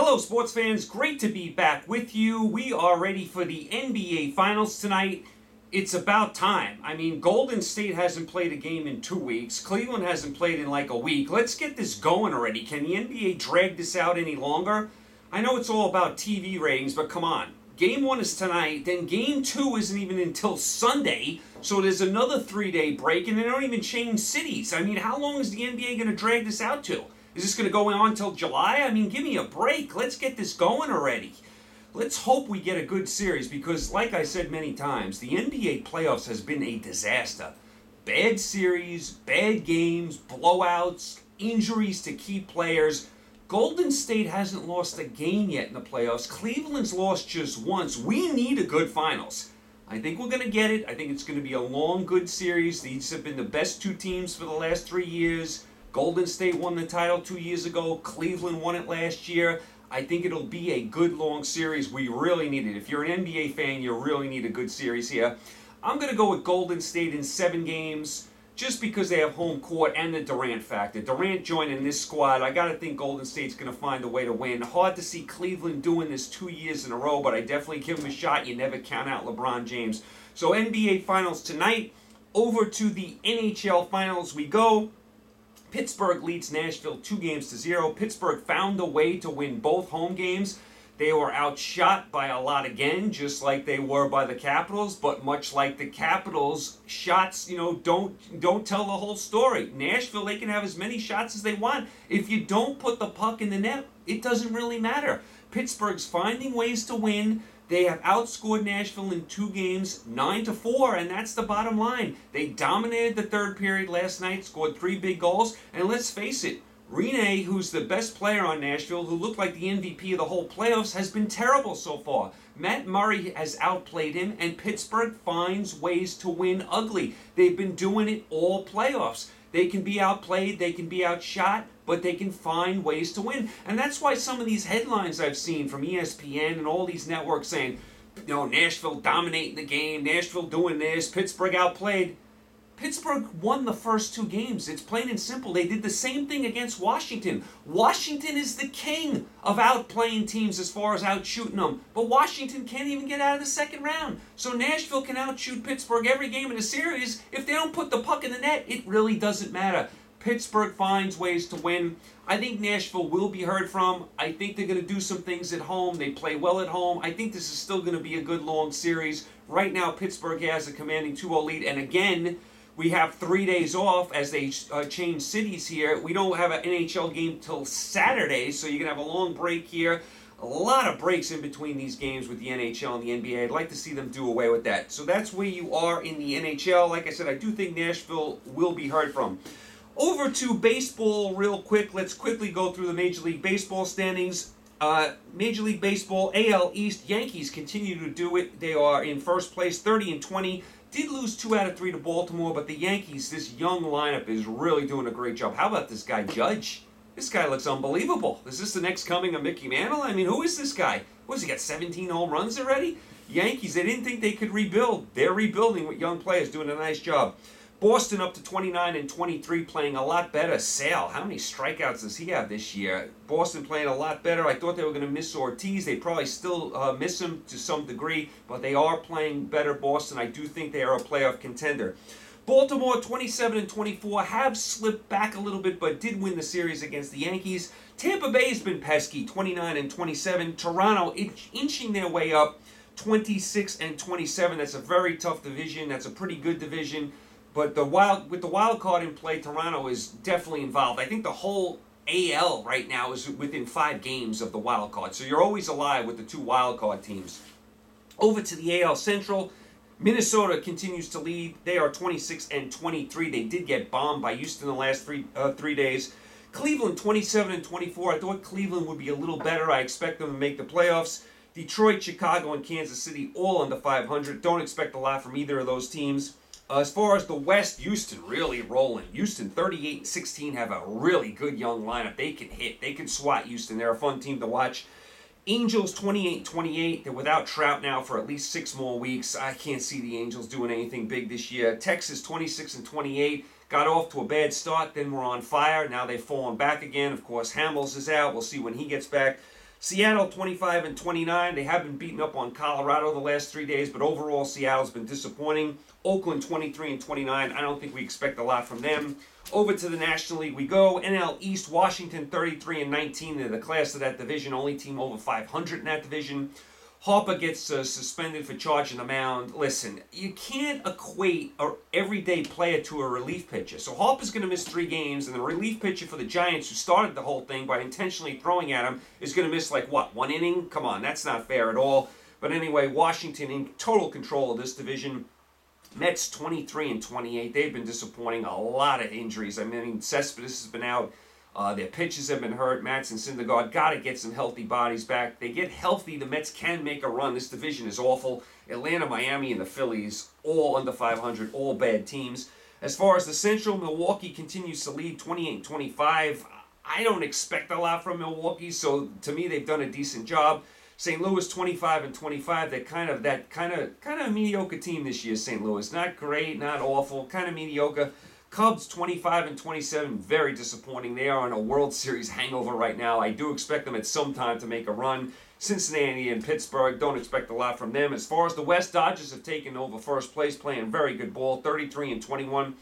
Hello, sports fans. Great to be back with you. We are ready for the NBA Finals tonight. It's about time. I mean, Golden State hasn't played a game in 2 weeks. Cleveland hasn't played in like a week. Let's get this going already. Can the NBA drag this out any longer? I know it's all about TV ratings, but come on. Game 1 is tonight, then Game 2 isn't even until Sunday, so there's another 3-day break, and they don't even change cities. I mean, how long is the NBA going to drag this out to? Is this going to go on until July? I mean, give me a break. Let's get this going already. Let's hope we get a good series because, like I said many times, the NBA playoffs has been a disaster. Bad series, bad games, blowouts, injuries to key players. Golden State hasn't lost a game yet in the playoffs. Cleveland's lost just once. We need a good finals. I think we're going to get it. I think it's going to be a long, good series. These have been the best two teams for the last 3 years. Golden State won the title 2 years ago. Cleveland won it last year. I think it'll be a good, long series. We really need it. If you're an NBA fan, you really need a good series here. I'm going to go with Golden State in 7 games just because they have home court and the Durant factor. Durant joining this squad, I got to think Golden State's going to find a way to win. Hard to see Cleveland doing this 2 years in a row, but I definitely give them a shot. You never count out LeBron James. So NBA Finals tonight. Over to the NHL Finals we go. Pittsburgh leads Nashville 2-0. Pittsburgh found a way to win both home games. They were outshot by a lot again, just like they were by the Capitals, but much like the Capitals, shots, don't tell the whole story. Nashville, they can have as many shots as they want. If you don't put the puck in the net, it doesn't really matter. Pittsburgh's finding ways to win. They have outscored Nashville in 2 games, 9-4, and that's the bottom line. They dominated the third period last night, scored 3 big goals, and let's face it, Rene, who's the best player on Nashville, who looked like the MVP of the whole playoffs, has been terrible so far. Matt Murray has outplayed him, and Pittsburgh finds ways to win ugly. They've been doing it all playoffs. They can be outplayed, they can be outshot, but they can find ways to win. And that's why some of these headlines I've seen from ESPN and all these networks saying, Nashville dominating the game, Nashville doing this, Pittsburgh outplayed. Pittsburgh won the first 2 games. It's plain and simple. They did the same thing against Washington. Washington is the king of outplaying teams as far as outshooting them. But Washington can't even get out of the second round. So Nashville can outshoot Pittsburgh every game in the series. If they don't put the puck in the net, it really doesn't matter. Pittsburgh finds ways to win. I think Nashville will be heard from. I think they're going to do some things at home. They play well at home. I think this is still going to be a good long series. Right now, Pittsburgh has a commanding 2-0 lead. And again, we have 3 days off as they change cities here. We don't have an NHL game till Saturday, so you're going to have a long break here. A lot of breaks in between these games with the NHL and the NBA. I'd like to see them do away with that. So that's where you are in the NHL. Like I said, I do think Nashville will be heard from. Over to baseball real quick. Let's quickly go through the Major League Baseball standings. Major League Baseball, AL East, Yankees continue to do it. They are in first place, 30-20. Did lose 2 out of 3 to Baltimore, but the Yankees, this young lineup is really doing a great job. How about this guy, Judge? This guy looks unbelievable. Is this the next coming of Mickey Mantle? I mean, who is this guy? What has he got, 17 home runs already? Yankees, they didn't think they could rebuild. They're rebuilding with young players, doing a nice job. Boston up to 29-23, playing a lot better. Sale, how many strikeouts does he have this year? Boston playing a lot better. I thought they were going to miss Ortiz. They probably still miss him to some degree, but they are playing better. Boston, I do think they are a playoff contender. Baltimore, 27-24, have slipped back a little bit, but did win the series against the Yankees. Tampa Bay has been pesky, 29-27. Toronto inching their way up, 26-27. That's a very tough division. That's a pretty good division. But with the wild card in play, Toronto is definitely involved. I think the whole AL right now is within 5 games of the wild card. So you're always alive with the 2 wild card teams. Over to the AL Central, Minnesota continues to lead. They are 26-23. They did get bombed by Houston the last 3 days. Cleveland 27-24. I thought Cleveland would be a little better. I expect them to make the playoffs. Detroit, Chicago, and Kansas City all under 500. Don't expect a lot from either of those teams. As far as the West, Houston really rolling. Houston 38-16 have a really good young lineup. They can hit. They can swat Houston. They're a fun team to watch. Angels 28-28. They're without Trout now for at least 6 more weeks. I can't see the Angels doing anything big this year. Texas 26-28. Got off to a bad start, then we're on fire. Now they've fallen back again. Of course, Hamels is out. We'll see when he gets back. Seattle 25-29. They have been beaten up on Colorado the last 3 days, but overall Seattle's been disappointing. Oakland 23-29. I don't think we expect a lot from them. Over to the National League we go. NL East, Washington 33-19. They're the class of that division, only team over 500 in that division. Harper gets suspended for charging the mound. Listen, you can't equate an everyday player to a relief pitcher. So Harper's going to miss 3 games, and the relief pitcher for the Giants, who started the whole thing by intentionally throwing at him, is going to miss, like, what, 1 inning? Come on, that's not fair at all. But anyway, Washington in total control of this division. Mets 23-28. They've been disappointing. A lot of injuries. I mean, Cespedes has been out. Their pitchers have been hurt. Matz and Syndergaard got to get some healthy bodies back. They get healthy, the Mets can make a run. This division is awful. Atlanta, Miami, and the Phillies, all under 500, all bad teams. As far as the Central, Milwaukee continues to lead 28-25. I don't expect a lot from Milwaukee, so to me, they've done a decent job. St. Louis 25-25. They're kind of a mediocre team this year. St. Louis, not great, not awful, kind of mediocre. Cubs 25-27, very disappointing. They are on a World Series hangover right now. I do expect them at some time to make a run. Cincinnati and Pittsburgh, don't expect a lot from them. As far as the West, Dodgers have taken over first place, playing very good ball, 33-21.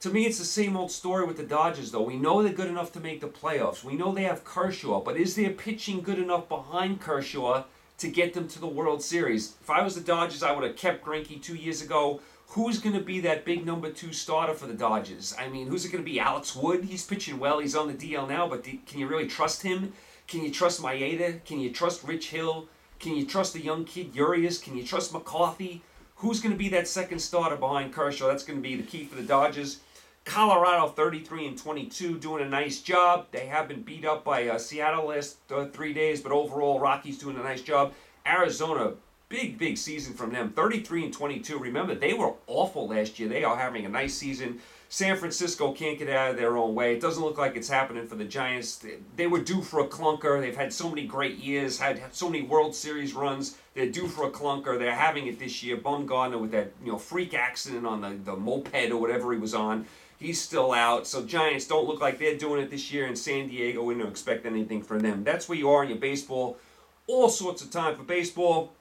To me, it's the same old story with the Dodgers, though. We know they're good enough to make the playoffs. We know they have Kershaw, but is their pitching good enough behind Kershaw to get them to the World Series? If I was the Dodgers, I would have kept Greinke 2 years ago. Who's going to be that big number 2 starter for the Dodgers? I mean, who's it going to be? Alex Wood? He's pitching well. He's on the DL now, but can you really trust him? Can you trust Maeda? Can you trust Rich Hill? Can you trust the young kid Urias? Can you trust McCarthy? Who's going to be that second starter behind Kershaw? That's going to be the key for the Dodgers. Colorado 33-22, doing a nice job. They have been beat up by Seattle last 3 days, but overall, Rockies doing a nice job. Arizona, big season from them, 33-22. Remember, they were awful last year. They are having a nice season. San Francisco can't get out of their own way. It doesn't look like it's happening for the Giants. They were due for a clunker. They've had so many great years, had so many World Series runs. They're due for a clunker. They're having it this year. Bumgarner with that freak accident on the moped or whatever he was on. He's still out. So Giants don't look like they're doing it this year. In San Diego, we don't expect anything from them. That's where you are in your baseball. All sorts of time for baseball.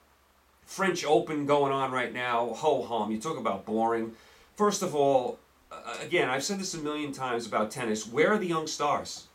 French Open going on right now. Ho-hum. You talk about boring. First of all, again, I've said this a million times about tennis. Where are the young stars?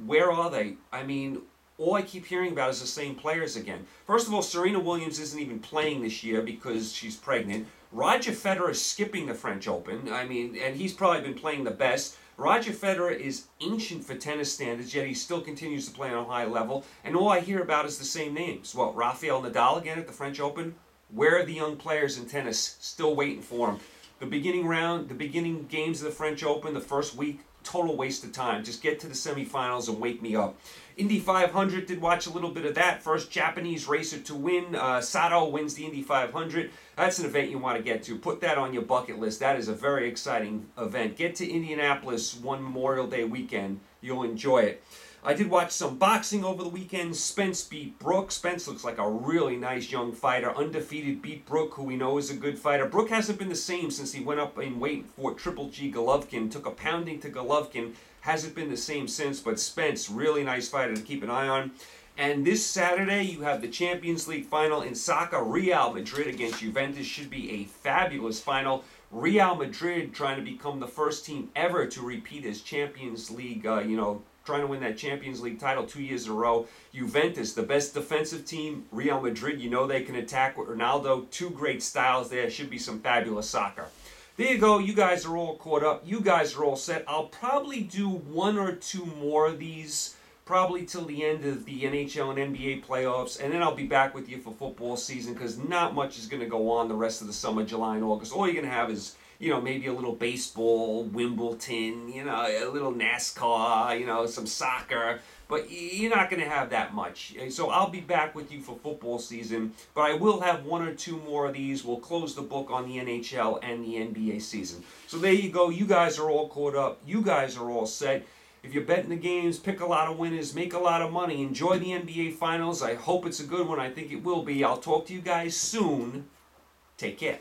Where are they? I mean, all I keep hearing about is the same players again. First of all, Serena Williams isn't even playing this year because she's pregnant. Roger Federer is skipping the French Open. I mean, and he's probably been playing the best. Roger Federer is ancient for tennis standards, yet he still continues to play on a high level. And all I hear about is the same names. What, Rafael Nadal again at the French Open? Where are the young players in tennis? Still waiting for them. The beginning games of the French Open, the first week, total waste of time. Just get to the semifinals and wake me up. Indy 500, did watch a little bit of that. First Japanese racer to win. Sato wins the Indy 500. That's an event you want to get to. Put that on your bucket list. That is a very exciting event. Get to Indianapolis one Memorial Day weekend. You'll enjoy it. I did watch some boxing over the weekend. Spence beat Brook. Spence looks like a really nice young fighter. Undefeated, beat Brook, who we know is a good fighter. Brook hasn't been the same since he went up in weight for Triple G Golovkin. Took a pounding to Golovkin. Hasn't been the same since, but Spence, really nice fighter to keep an eye on. And this Saturday, you have the Champions League final in soccer. Real Madrid against Juventus should be a fabulous final. Real Madrid trying to become the first team ever to repeat as Champions League, trying to win that Champions League title 2 years in a row. Juventus, the best defensive team. Real Madrid, they can attack with Ronaldo. 2 great styles there. Should be some fabulous soccer. There you go. You guys are all caught up. You guys are all set. I'll probably do 1 or 2 more of these, probably till the end of the NHL and NBA playoffs, and then I'll be back with you for football season because not much is going to go on the rest of the summer, July and August. All you're going to have is, maybe a little baseball, Wimbledon, a little NASCAR, some soccer, but you're not going to have that much. So I'll be back with you for football season, but I will have 1 or 2 more of these. We'll close the book on the NHL and the NBA season. So there you go. You guys are all caught up. You guys are all set. If you're betting the games, pick a lot of winners, make a lot of money, enjoy the NBA Finals. I hope it's a good one. I think it will be. I'll talk to you guys soon. Take care.